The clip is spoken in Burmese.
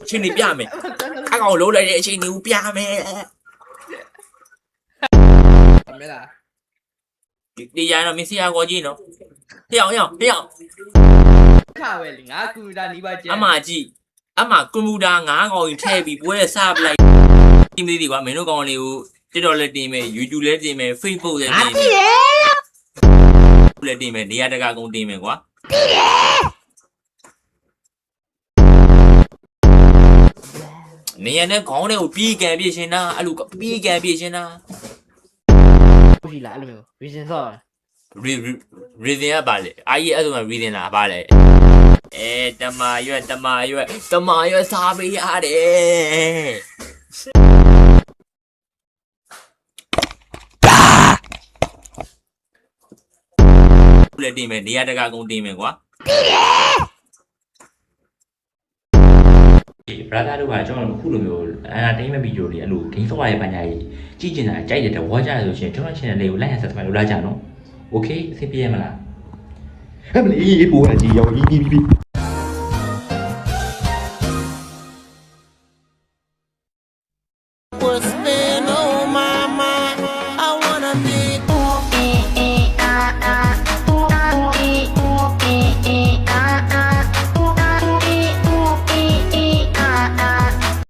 ချင်းနေပြမယ်အကောင်လုံးလိုက်တဲ့အချိန်ကိုပြမယ် မဲလား ဒီရတော့မင်းဆရာကောကြီးနော်ဟေ့အောင်ခါပဲလေငါကွန်ပျူတာနီးပါးကျန် အမကြီးအမကွန်ပျူတာ9កောင်ထည့်ပြီးပွဲစပလိုက်ဒီမလေးကွာမင်းတို့ကောင်လေးကို TikTok လည်းတင်မယ် YouTube လည်းတင်မယ် Facebook လည်းတင်မယ်လည်းတင်မယ်နေရာတကာကုန်တင်မယ်ကွာနေရာနဲ့ခေါင်းတွေကိုပြီးကန်ပြည့်ရှင်တာအဲ့လိုပြီးကန်ပြည့်ရှင်တာ ဟုတ်ပြီလားအဲ့လိုမျိုး reason ဆော့ reason ကပါလေအာကြီးအဲ့ဆိုမှ reason လားပါလေတမရွက်စားပေးရတယ်လည်းတင်မယ်နေရာတကာကုန်တင်မယ်ကွာဘရာသာတို့ကကျွန်တော်အခုလိုမျိုး entertainment video တွေအဲ့လို game software ရဲ့ပညာကြီးကြည့်ကျင်တာကြိုက်တယ်ဝါကြရဆိုရှင်ကျွန်တော် channel လေးကို like and subscribe လုပ်လိုက်ကြနော် okay အဆင်ပြေရမလား ဟဲ့မလေးပို့ရကြီးရောကြီး